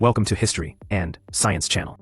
Welcome to History and Science Channel.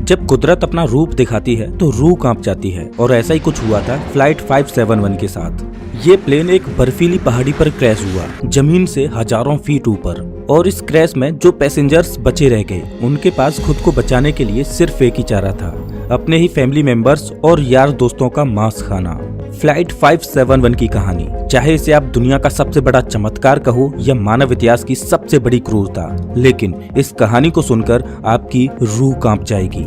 जब कुदरत अपना रूप दिखाती है तो रूह कांप जाती है और ऐसा ही कुछ हुआ था फ्लाइट 571 के साथ। ये प्लेन एक बर्फीली पहाड़ी पर क्रैश हुआ, जमीन से हजारों फीट ऊपर। और इस क्रैश में जो पैसेंजर्स बचे रह गए उनके पास खुद को बचाने के लिए सिर्फ एक ही चारा था, अपने ही फैमिली मेंबर्स और यार दोस्तों का मांस खाना। फ्लाइट 571 की कहानी, चाहे इसे आप दुनिया का सबसे बड़ा चमत्कार कहो या मानव इतिहास की सबसे बड़ी क्रूरता, लेकिन इस कहानी को सुनकर आपकी रूह कांप जाएगी।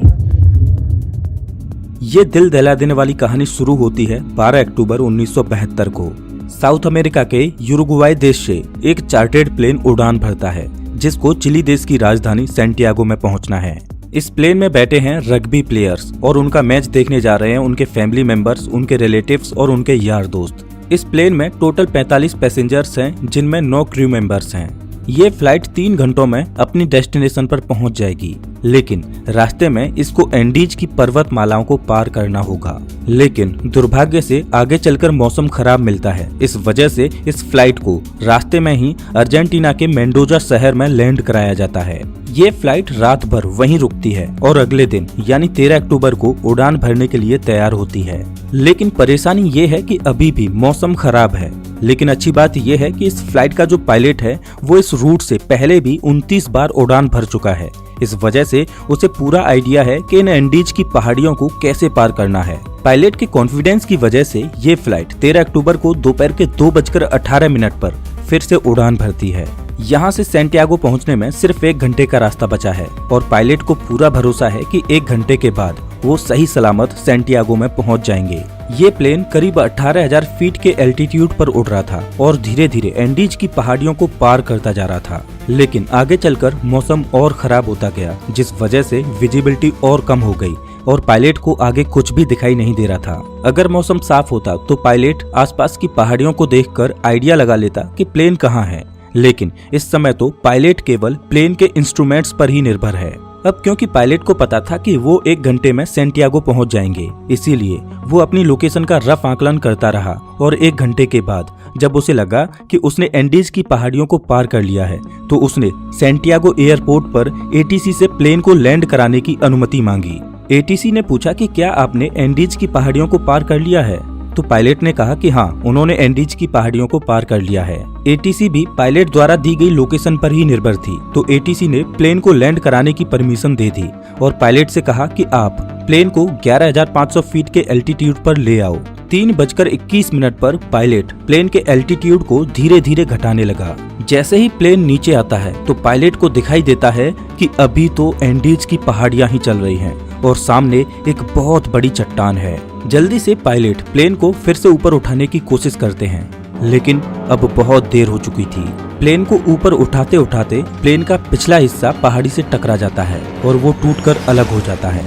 ये दिल दहला देने वाली कहानी शुरू होती है 12 अक्टूबर 1972 को। साउथ अमेरिका के यूरुग्वाई देश से एक चार्टर्ड प्लेन उड़ान भरता है जिसको चिली देश की राजधानी सैंटियागो में पहुंचना है। इस प्लेन में बैठे हैं रग्बी प्लेयर्स और उनका मैच देखने जा रहे हैं उनके फैमिली मेंबर्स, उनके रिलेटिव्स और उनके यार दोस्त। इस प्लेन में टोटल 45 पैसेंजर्स हैं जिनमें 9 क्रू मेंबर्स हैं। ये फ्लाइट 3 घंटों में अपनी डेस्टिनेशन पर पहुंच जाएगी, लेकिन रास्ते में इसको एंडीज की पर्वतमालाओं को पार करना होगा। लेकिन दुर्भाग्य से आगे चलकर मौसम खराब मिलता है। इस वजह से इस फ्लाइट को रास्ते में ही अर्जेंटीना के मेंडोजा शहर में लैंड कराया जाता है। ये फ्लाइट रात भर वहीं रुकती है और अगले दिन यानी 13 अक्टूबर को उड़ान भरने के लिए तैयार होती है। लेकिन परेशानी ये है कि अभी भी मौसम खराब है। लेकिन अच्छी बात यह है कि इस फ्लाइट का जो पायलट है वो इस रूट से पहले भी 29 बार उड़ान भर चुका है। इस वजह से उसे पूरा आइडिया है कि इन एंडीज की पहाड़ियों को कैसे पार करना है। पायलट के कॉन्फिडेंस की वजह से ये फ्लाइट 13 अक्टूबर को दोपहर के 2:18 पर फिर से उड़ान भरती है। यहाँ से सैंटियागो पहुँचने में सिर्फ 1 घंटे का रास्ता बचा है और पायलट को पूरा भरोसा है कि 1 घंटे के बाद वो सही सलामत सैंटियागो में पहुँच जाएंगे। ये प्लेन करीब 18,000 फीट के एल्टीट्यूड पर उड़ रहा था और धीरे धीरे एंडीज की पहाड़ियों को पार करता जा रहा था। लेकिन आगे चलकर मौसम और खराब होता गया, जिस वजह से विजिबिलिटी और कम हो गई और पायलट को आगे कुछ भी दिखाई नहीं दे रहा था। अगर मौसम साफ होता तो पायलट आसपास की पहाड़ियों को देखकर आइडिया लगा लेता कि प्लेन कहाँ है, लेकिन इस समय तो पायलट केवल प्लेन के इंस्ट्रूमेंट्स पर ही निर्भर है। अब क्योंकि पायलट को पता था कि वो 1 घंटे में सैंटियागो पहुंच जाएंगे, इसीलिए वो अपनी लोकेशन का रफ आकलन करता रहा और 1 घंटे के बाद जब उसे लगा कि उसने एंडीज की पहाड़ियों को पार कर लिया है तो उसने सैंटियागो एयरपोर्ट पर एटीसी से प्लेन को लैंड कराने की अनुमति मांगी। एटीसी ने पूछा कि क्या आपने एंडीज की पहाड़ियों को पार कर लिया है? तो पायलट ने कहा कि हाँ, उन्होंने एंडीज की पहाड़ियों को पार कर लिया है। एटीसी भी पायलट द्वारा दी गई लोकेशन पर ही निर्भर थी, तो एटीसी ने प्लेन को लैंड कराने की परमिशन दे दी और पायलट से कहा कि आप प्लेन को 11,500 फीट के एल्टीट्यूड पर ले आओ। 3:21 पर पायलट प्लेन के एल्टीट्यूड को धीरे धीरे घटाने लगा। जैसे ही प्लेन नीचे आता है तो पायलट को दिखाई देता है कि अभी तो एंडीज की पहाड़ियां ही चल रही हैं और सामने एक बहुत बड़ी चट्टान है। जल्दी से पायलट प्लेन को फिर से ऊपर उठाने की कोशिश करते हैं, लेकिन अब बहुत देर हो चुकी थी। प्लेन को ऊपर उठाते उठाते प्लेन का पिछला हिस्सा पहाड़ी से टकरा जाता है और वो टूटकर अलग हो जाता है।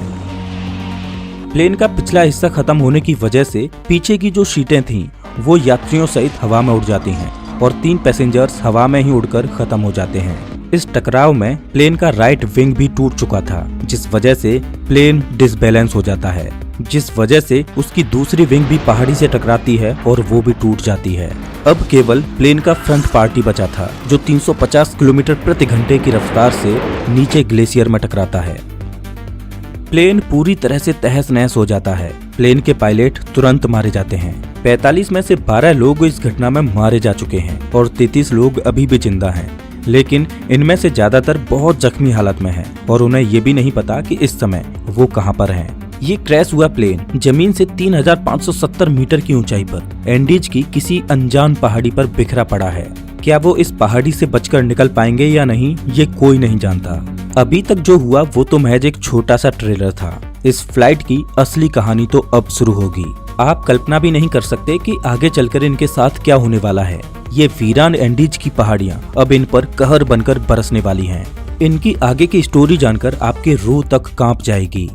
प्लेन का पिछला हिस्सा खत्म होने की वजह से पीछे की जो सीटें थीं वो यात्रियों सहित हवा में उड़ जाती हैं और 3 पैसेंजर्स हवा में ही उड़कर खत्म हो जाते हैं। इस टकराव में प्लेन का राइट विंग भी टूट चुका था, जिस वजह से प्लेन डिसबैलेंस हो जाता है, जिस वजह से उसकी दूसरी विंग भी पहाड़ी से टकराती है और वो भी टूट जाती है। अब केवल प्लेन का फ्रंट पार्ट ही बचा था जो 350 किलोमीटर प्रति घंटे की रफ्तार से नीचे ग्लेशियर में टकराता है। प्लेन पूरी तरह से तहस नहस हो जाता है। प्लेन के पायलट तुरंत मारे जाते हैं। 45 में से 12 लोग इस घटना में मारे जा चुके हैं और 33 लोग अभी भी जिंदा हैं, लेकिन इनमें से ज्यादातर बहुत जख्मी हालत में हैं और उन्हें ये भी नहीं पता कि इस समय वो कहां पर हैं। ये क्रैश हुआ प्लेन जमीन से 3,570 मीटर की ऊंचाई पर एंडीज की किसी अनजान पहाड़ी पर बिखरा पड़ा है। क्या वो इस पहाड़ी से बचकर निकल पाएंगे या नहीं, ये कोई नहीं जानता। अभी तक जो हुआ वो तो महज एक छोटा सा ट्रेलर था। इस फ्लाइट की असली कहानी तो अब शुरू होगी। आप कल्पना भी नहीं कर सकते कि आगे चलकर इनके साथ क्या होने वाला है। ये वीरान एंडीज की पहाड़ियां अब इन पर कहर बनकर बरसने वाली हैं। इनकी आगे की स्टोरी जानकर आपके रूह तक कांप जाएगी।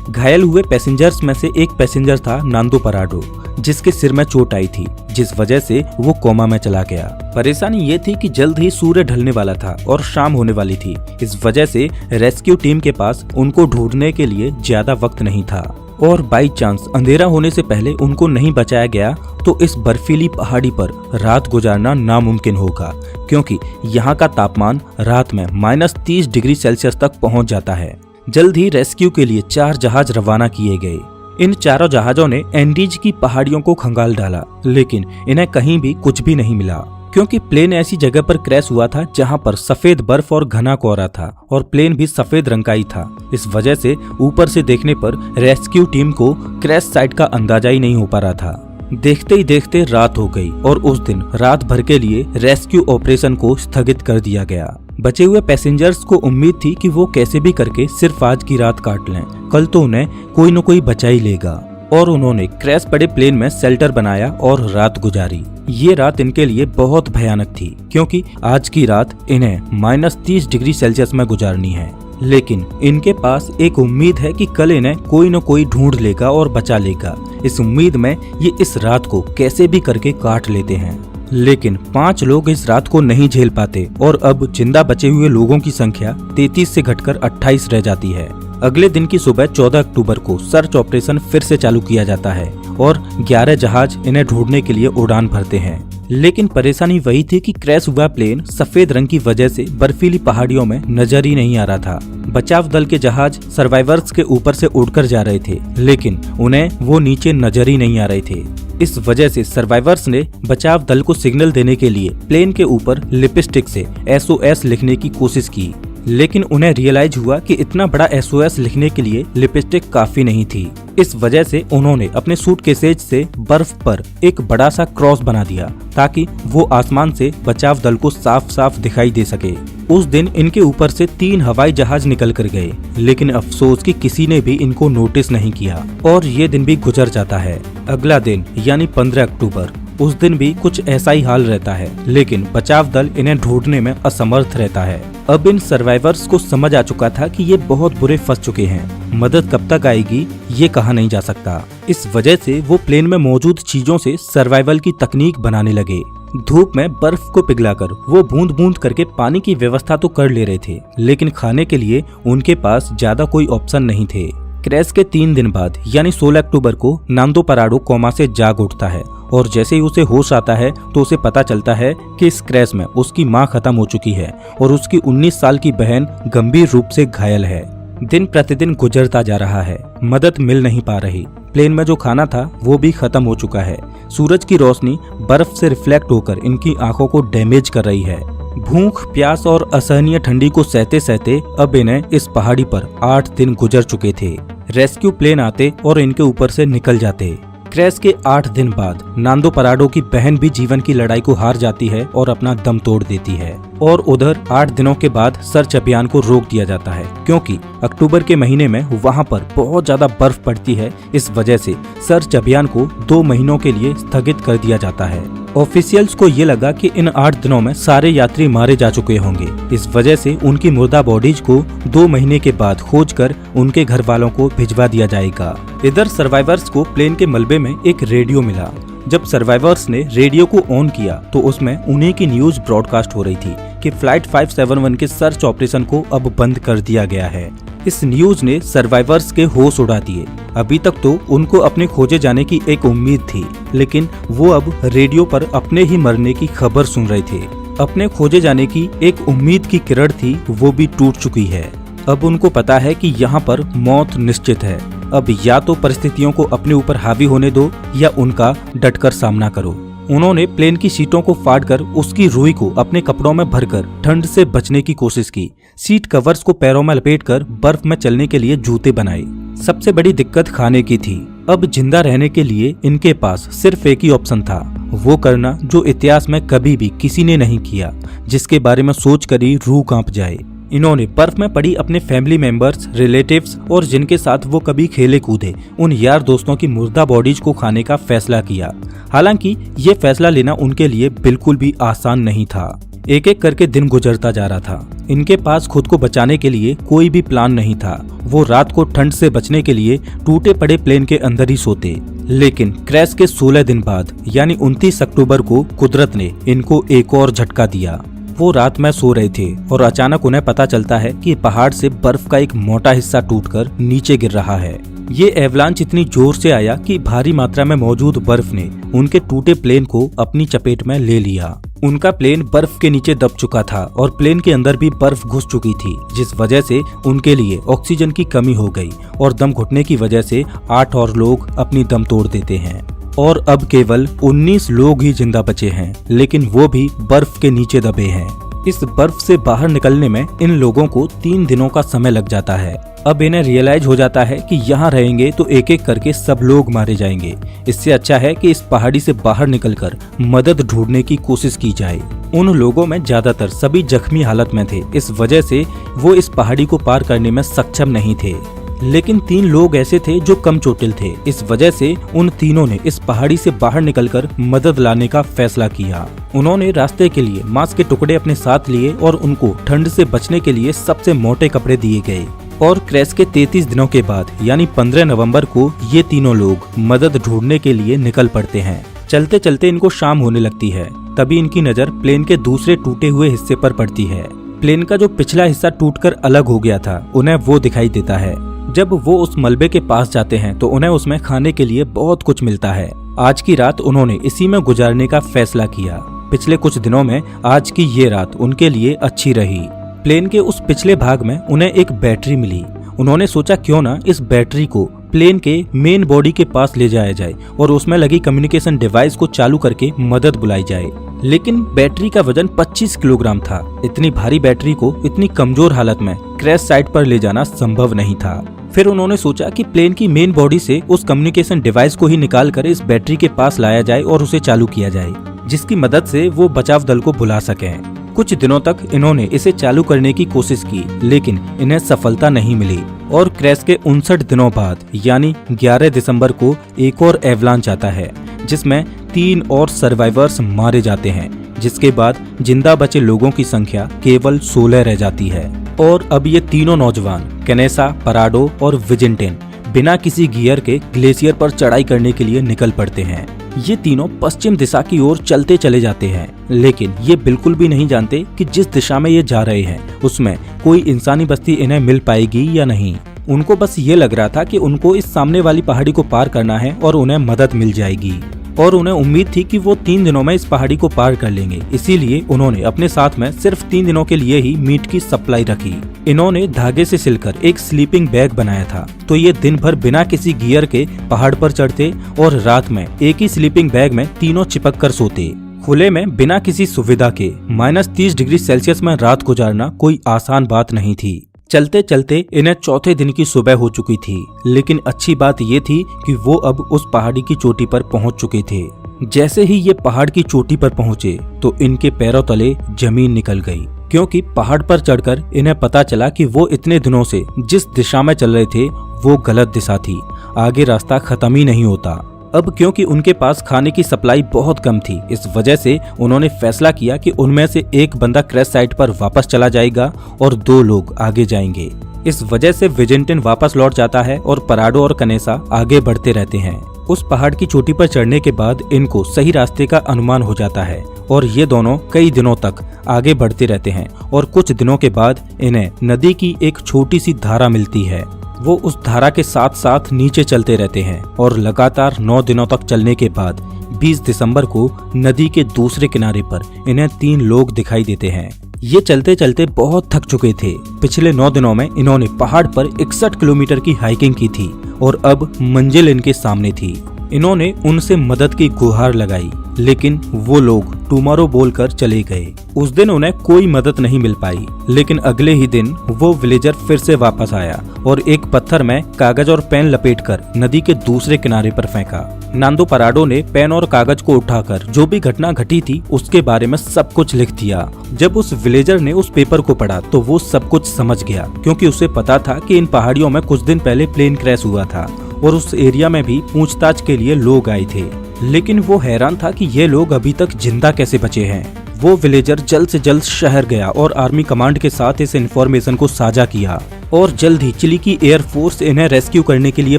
घायल हुए पैसेंजर्स में से एक पैसेंजर था नांदो पराडो, जिसके सिर में चोट आई थी, जिस वजह से वो कोमा में चला गया। परेशानी ये थी कि जल्द ही सूर्य ढलने वाला था और शाम होने वाली थी। इस वजह से रेस्क्यू टीम के पास उनको ढूंढने के लिए ज्यादा वक्त नहीं था। और बाई चांस अंधेरा होने से पहले उनको नहीं बचाया गया तो इस बर्फीली पहाड़ी पर रात गुजारना नामुमकिन होगा, क्योंकि यहाँ का तापमान रात में -30 डिग्री सेल्सियस तक पहुँच जाता है। जल्द ही रेस्क्यू के लिए 4 जहाज रवाना किए गए। इन चारों जहाजों ने एंडीज की पहाड़ियों को खंगाल डाला, लेकिन इन्हें कहीं भी कुछ भी नहीं मिला, क्योंकि प्लेन ऐसी जगह पर क्रैश हुआ था जहां पर सफेद बर्फ और घना कोहरा था और प्लेन भी सफेद रंग का ही था। इस वजह से ऊपर से देखने पर रेस्क्यू टीम को क्रैश साइट का अंदाजा ही नहीं हो पा रहा था। देखते ही देखते रात हो गई और उस दिन रात भर के लिए रेस्क्यू ऑपरेशन को स्थगित कर दिया गया। बचे हुए पैसेंजर्स को उम्मीद थी कि वो कैसे भी करके सिर्फ आज की रात काट लें, कल तो उन्हें कोई न कोई बचा ही लेगा। और उन्होंने क्रैश पड़े प्लेन में शेल्टर बनाया और रात गुजारी। ये रात इनके लिए बहुत भयानक थी, क्योंकि आज की रात इन्हें -30 डिग्री सेल्सियस में गुजारनी है। लेकिन इनके पास एक उम्मीद है कि कल इन्हें कोई न कोई ढूंढ लेगा और बचा लेगा। इस उम्मीद में ये इस रात को कैसे भी करके काट लेते हैं। लेकिन 5 लोग इस रात को नहीं झेल पाते और अब जिंदा बचे हुए लोगों की संख्या 33 से घटकर 28 रह जाती है। अगले दिन की सुबह 14 अक्टूबर को सर्च ऑपरेशन फिर से चालू किया जाता है और 11 जहाज इन्हें ढूंढने के लिए उड़ान भरते हैं। लेकिन परेशानी वही थी कि क्रैश हुआ प्लेन सफेद रंग की वजह से बर्फीली पहाड़ियों में नजर ही नहीं आ रहा था। बचाव दल के जहाज सर्वाइवर्स के ऊपर से उड़कर जा रहे थे, लेकिन उन्हें वो नीचे नजर ही नहीं आ रहे थे। इस वजह से सर्वाइवर्स ने बचाव दल को सिग्नल देने के लिए प्लेन के ऊपर लिपस्टिक से SOS लिखने की कोशिश की, लेकिन उन्हें रियलाइज हुआ कि इतना बड़ा SOS लिखने के लिए लिपस्टिक काफी नहीं थी। इस वजह से उन्होंने अपने सूटकेसेज से बर्फ पर एक बड़ा सा क्रॉस बना दिया, ताकि वो आसमान से बचाव दल को साफ साफ दिखाई दे सके। उस दिन इनके ऊपर से 3 हवाई जहाज निकल कर गए, लेकिन अफसोस कि किसी ने भी इनको नोटिस नहीं किया और ये दिन भी गुजर जाता है। अगला दिन यानी 15 अक्टूबर, उस दिन भी कुछ ऐसा ही हाल रहता है, लेकिन बचाव दल इन्हें ढूंढने में असमर्थ रहता है। अब इन सर्वाइवर्स को समझ आ चुका था कि ये बहुत बुरे फंस चुके हैं। मदद कब तक आएगी ये कहा नहीं जा सकता। इस वजह से वो प्लेन में मौजूद चीजों से सर्वाइवल की तकनीक बनाने लगे। धूप में बर्फ को पिघलाकर वो बूंद बूंद करके पानी की व्यवस्था तो कर ले रहे थे, लेकिन खाने के लिए उनके पास ज्यादा कोई ऑप्शन नहीं थे। क्रैश के 3 दिन बाद यानी 16 अक्टूबर को नांदो पराडो कोमा से जाग उठता है और जैसे ही उसे होश आता है तो उसे पता चलता है कि इस क्रैश में उसकी मां खत्म हो चुकी है और उसकी 19 साल की बहन गंभीर रूप से घायल है। दिन प्रतिदिन गुजरता जा रहा है, मदद मिल नहीं पा रही। प्लेन में जो खाना था वो भी खत्म हो चुका है। सूरज की रोशनी बर्फ से रिफ्लेक्ट होकर इनकी आंखों को डैमेज कर रही है। भूख, प्यास और असहनीय ठंडी को सहते सहते अब इन्हें इस पहाड़ी पर 8 दिन गुजर चुके थे। रेस्क्यू प्लेन आते और इनके ऊपर से निकल जाते। क्रैश के 8 दिन बाद नांदो पराडो की बहन भी जीवन की लड़ाई को हार जाती है और अपना दम तोड़ देती है। और उधर 8 दिनों के बाद सर्च अभियान को रोक दिया जाता है, क्योंकि अक्टूबर के महीने में वहां पर बहुत ज्यादा बर्फ पड़ती है। इस वजह से सर्च अभियान को 2 महीनों के लिए स्थगित कर दिया जाता है। ऑफिशियल्स को ये लगा कि इन 8 दिनों में सारे यात्री मारे जा चुके होंगे। इस वजह से उनकी मुर्दा बॉडीज को 2 महीने के बाद खोजकर उनके घर वालों को भिजवा दिया जाएगा। इधर सर्वाइवर्स को प्लेन के मलबे में एक रेडियो मिला। जब सर्वाइवर्स ने रेडियो को ऑन किया तो उसमें उन्हीं की न्यूज ब्रॉडकास्ट हो रही थी कि फ्लाइट 571 के सर्च ऑपरेशन को अब बंद कर दिया गया है। इस न्यूज ने सर्वाइवर्स के होश उड़ा दिए। अभी तक तो उनको अपने खोजे जाने की एक उम्मीद थी, लेकिन वो अब रेडियो पर अपने ही मरने की खबर सुन रहे थे। अपने खोजे जाने की एक उम्मीद की किरण थी, वो भी टूट चुकी है। अब उनको पता है कि यहाँ पर मौत निश्चित है। अब या तो परिस्थितियों को अपने ऊपर हावी होने दो या उनका डटकर सामना करो। उन्होंने प्लेन की सीटों को फाड़कर उसकी रुई को अपने कपड़ों में भरकर ठंड से बचने की कोशिश की। सीट कवर्स को पैरों में लपेटकर बर्फ में चलने के लिए जूते बनाए। सबसे बड़ी दिक्कत खाने की थी। अब जिंदा रहने के लिए इनके पास सिर्फ एक ही ऑप्शन था, वो करना जो इतिहास में कभी भी किसी ने नहीं किया, जिसके बारे में सोचकर ही रूह कांप जाए। इन्होंने बर्फ में पड़ी अपने फैमिली मेंबर्स, रिलेटिव्स और जिनके साथ वो कभी खेले कूदे उन यार दोस्तों की मुर्दा बॉडीज को खाने का फैसला किया। हालांकि ये फैसला लेना उनके लिए बिल्कुल भी आसान नहीं था। एक एक करके दिन गुजरता जा रहा था। इनके पास खुद को बचाने के लिए कोई भी प्लान नहीं था। वो रात को ठंड से बचने के लिए टूटे पड़े प्लेन के अंदर ही सोते। लेकिन क्रैश के 16 दिन बाद यानी 29 अक्टूबर को कुदरत ने इनको एक और झटका दिया। वो रात में सो रहे थे और अचानक उन्हें पता चलता है कि पहाड़ से बर्फ का एक मोटा हिस्सा टूटकर नीचे गिर रहा है। ये एवलांच इतनी जोर से आया कि भारी मात्रा में मौजूद बर्फ ने उनके टूटे प्लेन को अपनी चपेट में ले लिया। उनका प्लेन बर्फ के नीचे दब चुका था और प्लेन के अंदर भी बर्फ घुस चुकी थी, जिस वजह से उनके लिए ऑक्सीजन की कमी हो गई और दम घुटने की वजह से 8 और लोग अपनी दम तोड़ देते हैं और अब केवल 19 लोग ही जिंदा बचे हैं, लेकिन वो भी बर्फ के नीचे दबे हैं। इस बर्फ से बाहर निकलने में इन लोगों को 3 दिनों का समय लग जाता है। अब इन्हें रियलाइज हो जाता है कि यहाँ रहेंगे तो एक एक करके सब लोग मारे जाएंगे। इससे अच्छा है कि इस पहाड़ी से बाहर निकलकर मदद ढूंढने की कोशिश की जाए। उन लोगों में ज्यादातर सभी जख्मी हालत में थे, इस वजह से वो इस पहाड़ी को पार करने में सक्षम नहीं थे। लेकिन 3 लोग ऐसे थे जो कम चोटिल थे, इस वजह से उन तीनों ने इस पहाड़ी से बाहर निकलकर मदद लाने का फैसला किया। उन्होंने रास्ते के लिए मांस के टुकड़े अपने साथ लिए और उनको ठंड से बचने के लिए सबसे मोटे कपड़े दिए गए। और क्रैश के 33 दिनों के बाद यानी 15 नवंबर को ये तीनों लोग मदद ढूंढने के लिए निकल पड़ते हैं। चलते चलते इनको शाम होने लगती है, तभी इनकी नजर प्लेन के दूसरे टूटे हुए हिस्से पर पड़ती है। प्लेन का जो पिछला हिस्सा टूटकर अलग हो गया था, उन्हें वो दिखाई देता है। जब वो उस मलबे के पास जाते हैं तो उन्हें उसमें खाने के लिए बहुत कुछ मिलता है। आज की रात उन्होंने इसी में गुजारने का फैसला किया। पिछले कुछ दिनों में आज की ये रात उनके लिए अच्छी रही। प्लेन के उस पिछले भाग में उन्हें एक बैटरी मिली। उन्होंने सोचा क्यों ना इस बैटरी को प्लेन के मेन बॉडी के पास ले जाया जाए और उसमें लगी कम्युनिकेशन डिवाइस को चालू करके मदद बुलाई जाए। लेकिन बैटरी का वजन 25 किलोग्राम था। इतनी भारी बैटरी को इतनी कमजोर हालत में क्रैश साइट पर ले जाना संभव नहीं था। फिर उन्होंने सोचा कि प्लेन की मेन बॉडी से उस कम्युनिकेशन डिवाइस को ही निकाल कर इस बैटरी के पास लाया जाए और उसे चालू किया जाए, जिसकी मदद से वो बचाव दल को बुला सकें। कुछ दिनों तक इन्होंने इसे चालू करने की कोशिश की, लेकिन इन्हें सफलता नहीं मिली और क्रैश के 59 दिनों बाद यानी 11 दिसंबर को एक और एवलांच आता है, जिसमें 3 और सर्वाइवर्स मारे जाते हैं, जिसके बाद जिंदा बचे लोगों की संख्या केवल 16 रह जाती है। और अब ये तीनों नौजवान कैनेसा, पराडो और विजिंटेन बिना किसी गियर के ग्लेशियर पर चढ़ाई करने के लिए निकल पड़ते हैं। ये तीनों पश्चिम दिशा की ओर चलते चले जाते हैं, लेकिन ये बिल्कुल भी नहीं जानते कि जिस दिशा में ये जा रहे हैं उसमें कोई इंसानी बस्ती इन्हें मिल पाएगी या नहीं। उनको बस ये लग रहा था कि उनको इस सामने वाली पहाड़ी को पार करना है और उन्हें मदद मिल जाएगी, और उन्हें उम्मीद थी कि वो 3 दिनों में इस पहाड़ी को पार कर लेंगे। इसीलिए उन्होंने अपने साथ में सिर्फ 3 दिनों के लिए ही मीट की सप्लाई रखी। इन्होंने धागे से सिलकर एक स्लीपिंग बैग बनाया था, तो ये दिन भर बिना किसी गियर के पहाड़ पर चढ़ते और रात में एक ही स्लीपिंग बैग में तीनों चिपक कर सोते। खुले में बिना किसी सुविधा के -30 डिग्री सेल्सियस में रात गुजारना कोई आसान बात नहीं थी। चलते चलते इन्हें चौथे दिन की सुबह हो चुकी थी, लेकिन अच्छी बात ये थी कि वो अब उस पहाड़ी की चोटी पर पहुंच चुके थे। जैसे ही ये पहाड़ की चोटी पर पहुंचे तो इनके पैरों तले जमीन निकल गई, क्योंकि पहाड़ पर चढ़कर इन्हें पता चला कि वो इतने दिनों से जिस दिशा में चल रहे थे वो गलत दिशा थी। आगे रास्ता खत्म ही नहीं होता। अब क्योंकि उनके पास खाने की सप्लाई बहुत कम थी, इस वजह से उन्होंने फैसला किया कि उनमें से एक बंदा क्रैश साइट पर वापस चला जाएगा और 2 लोग आगे जाएंगे। इस वजह से विजिंटन वापस लौट जाता है और पराडो और कनेसा आगे बढ़ते रहते हैं। उस पहाड़ की चोटी पर चढ़ने के बाद इनको सही रास्ते का अनुमान हो जाता है और ये दोनों कई दिनों तक आगे बढ़ते रहते हैं और कुछ दिनों के बाद इन्हें नदी की एक छोटी सी धारा मिलती है। वो उस धारा के साथ साथ नीचे चलते रहते हैं और लगातार 9 दिनों तक चलने के बाद 20 दिसंबर को नदी के दूसरे किनारे पर इन्हें 3 लोग दिखाई देते हैं। ये चलते चलते बहुत थक चुके थे। पिछले 9 दिनों में इन्होंने पहाड़ पर 61 किलोमीटर की हाइकिंग की थी और अब मंजिल इनके सामने थी। इन्होंने उनसे मदद की गुहार लगाई, लेकिन वो लोग टुमारो बोलकर चले गए। उस दिन उन्हें कोई मदद नहीं मिल पाई, लेकिन अगले ही दिन वो विलेजर फिर से वापस आया और एक पत्थर में कागज और पेन लपेटकर नदी के दूसरे किनारे पर फेंका। नांदो पराडो ने पेन और कागज को उठाकर जो भी घटना घटी थी उसके बारे में सब कुछ लिख दिया। जब उस विलेजर ने उस पेपर को पढ़ा तो वो सब कुछ समझ गया, क्योंकि उसे पता था कि इन पहाड़ियों में कुछ दिन पहले प्लेन क्रैश हुआ था और उस एरिया में भी पूछताछ के लिए लोग आए थे। लेकिन वो हैरान था कि ये लोग अभी तक जिंदा कैसे बचे हैं। वो विलेजर जल्द से जल्द शहर गया और आर्मी कमांड के साथ इस इन्फॉर्मेशन को साझा किया और जल्द ही चिली की एयरफोर्स इन्हें रेस्क्यू करने के लिए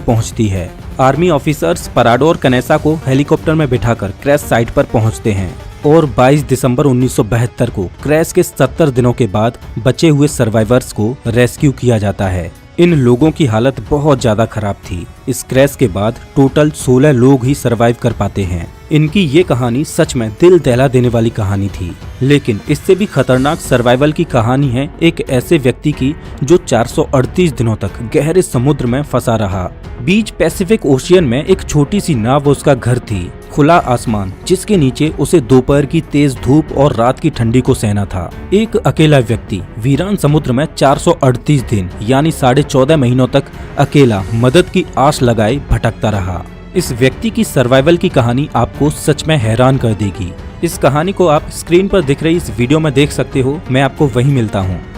पहुंचती है। आर्मी ऑफिसर्स पराडो और कनेसा को हेलीकॉप्टर में बिठाकर क्रैश साइट पर पहुंचते हैं और 22 दिसंबर 1972 को क्रैश के 70 दिनों के बाद बचे हुए सर्वाइवर्स को रेस्क्यू किया जाता है। इन लोगों की हालत बहुत ज्यादा खराब थी। इस क्रैश के बाद टोटल 16 लोग ही सरवाइव कर पाते हैं। इनकी ये कहानी सच में दिल दहला देने वाली कहानी थी। लेकिन इससे भी खतरनाक सर्वाइवल की कहानी है एक ऐसे व्यक्ति की जो 438 दिनों तक गहरे समुद्र में फंसा रहा। बीच पैसिफिक ओशियन में एक छोटी सी नाव उसका घर थी, खुला आसमान जिसके नीचे उसे दोपहर की तेज धूप और रात की ठंडी को सहना था। एक अकेला व्यक्ति वीरान समुद्र में 438 दिन यानी 14.5 महीनों तक अकेला मदद की आस लगाए भटकता रहा। इस व्यक्ति की सर्वाइवल की कहानी आपको सच में हैरान कर देगी। इस कहानी को आप स्क्रीन पर दिख रही इस वीडियो में देख सकते हो। मैं आपको वहीं मिलता हूँ।